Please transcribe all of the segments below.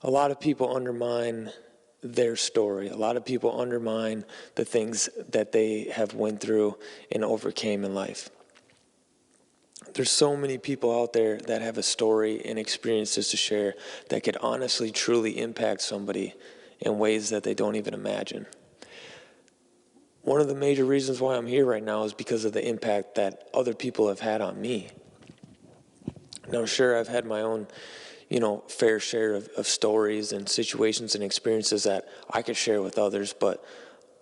A lot of people undermine their story. A lot of people undermine the things that they have went through and overcame in life. There's so many people out there that have a story and experiences to share that could honestly, truly impact somebody in ways that they don't even imagine. One of the major reasons why I'm here right now is because of the impact that other people have had on me. Now, sure, I've had my own, fair share of stories and situations and experiences that I could share with others, but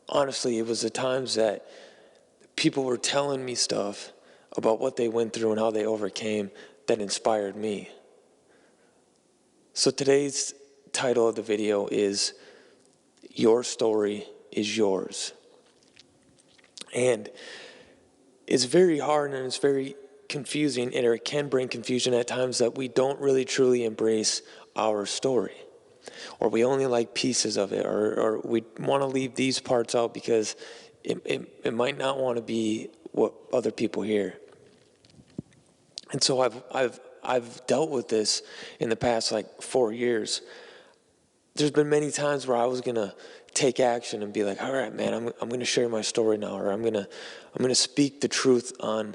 honestly, it was the times that people were telling me stuff about what they went through and how they overcame that inspired me. So today's title of the video is Your Story is Yours. And it's very hard and it's very confusing, and it can bring confusion at times that we don't really truly embrace our story, or we only like pieces of it, or we want to leave these parts out because it might not want to be what other people hear. And so I've dealt with this in the past 4 years. There's been many times where I was gonna take action and be like, all right, man, I'm gonna share my story now, or I'm gonna speak the truth on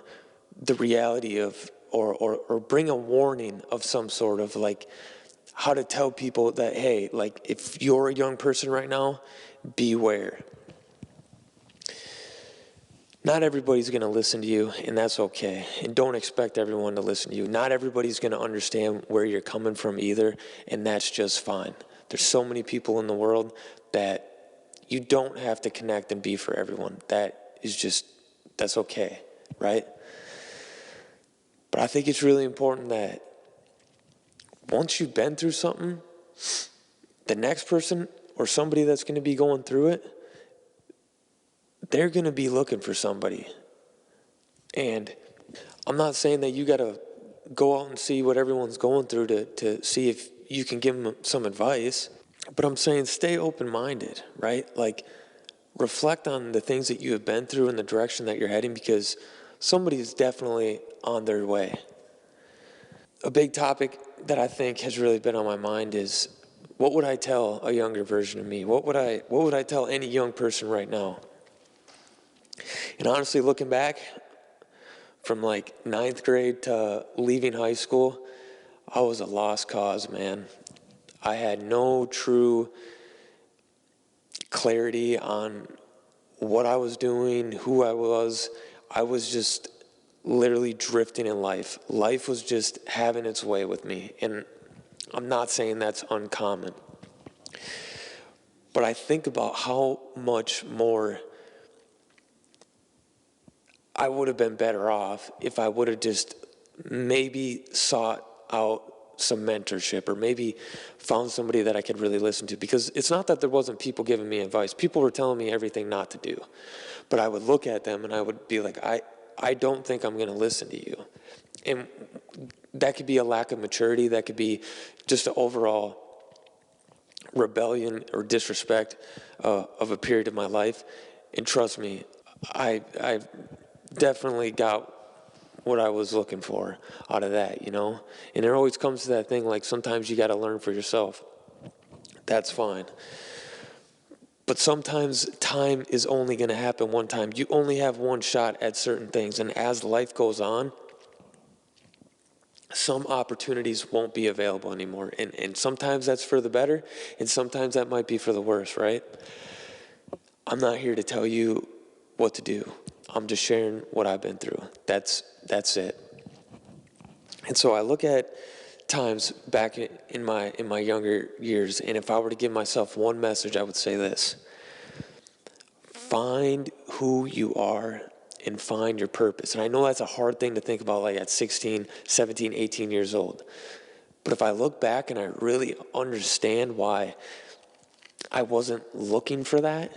the reality of, or bring a warning of some sort of how to tell people that, hey, if you're a young person right now, beware. Not everybody's going to listen to you, and that's okay. And don't expect everyone to listen to you. Not everybody's going to understand where you're coming from either, and that's just fine. There's so many people in the world that you don't have to connect and be for everyone. That's okay, right? But I think it's really important that once you've been through something, the next person or somebody that's going to be going through it, they're going to be looking for somebody. And I'm not saying that you got to go out and see what everyone's going through to see if you can give them some advice, but I'm saying stay open-minded, right? Reflect on the things that you have been through and the direction that you're heading, because somebody is definitely on their way. A big topic that I think has really been on my mind is, what would I tell a younger version of me? What would I tell any young person right now? And honestly, looking back from ninth grade to leaving high school, I was a lost cause, man. I had no true clarity on what I was doing, who I was. I was just literally drifting in life. Life was just having its way with me. And I'm not saying that's uncommon. But I think about how much more I would have been better off if I would have just maybe sought out some mentorship, or maybe found somebody that I could really listen to. Because it's not that there wasn't people giving me advice. People were telling me everything not to do. But I would look at them and I would be like, I don't think I'm going to listen to you. And that could be a lack of maturity. That could be just an overall rebellion or disrespect of a period of my life. And trust me, I definitely got what I was looking for out of that, And it always comes to that thing, sometimes you got to learn for yourself. That's fine. But sometimes time is only going to happen one time. You only have one shot at certain things. And as life goes on, some opportunities won't be available anymore. And sometimes that's for the better, and sometimes that might be for the worse, right? I'm not here to tell you what to do. I'm just sharing what I've been through. That's it. And so I look at times back in my younger years, and if I were to give myself one message, I would say this: find who you are and find your purpose. And I know that's a hard thing to think about at 16, 17, 18 years old. But if I look back and I really understand why I wasn't looking for that,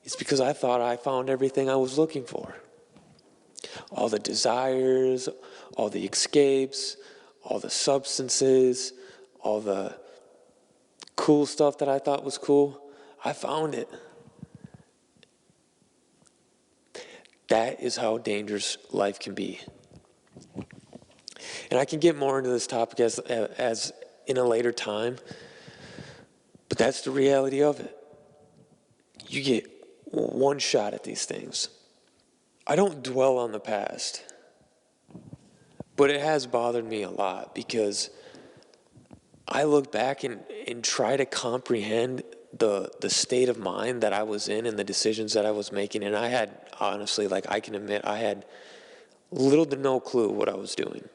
it's because I thought I found everything I was looking for. All the desires, all the escapes, all the substances, all the cool stuff that I thought was cool, I found it. That is how dangerous life can be. And I can get more into this topic as in a later time. But that's the reality of it. You get one shot at these things. I don't dwell on the past, but it has bothered me a lot because I look back and try to comprehend the state of mind that I was in and the decisions that I was making. And I had, honestly, like I can admit, I had little to no clue what I was doing.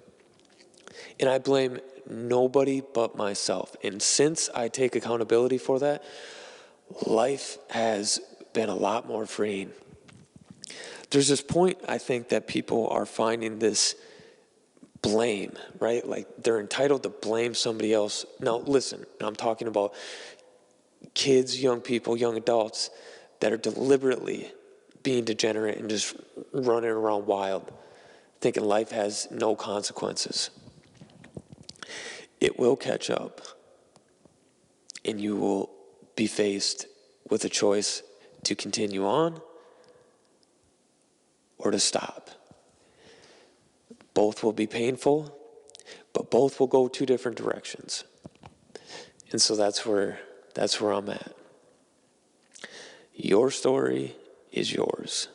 And I blame nobody but myself. And since I take accountability for that, life has been a lot more freeing. There's this point, I think, that people are finding this blame, right? Like they're entitled to blame somebody else. Now, listen, I'm talking about kids, young people, young adults that are deliberately being degenerate and just running around wild, thinking life has no consequences. It will catch up, and you will be faced with a choice to continue on or to stop. Both will be painful, but both will go two different directions. And so that's where I'm at. Your story is yours.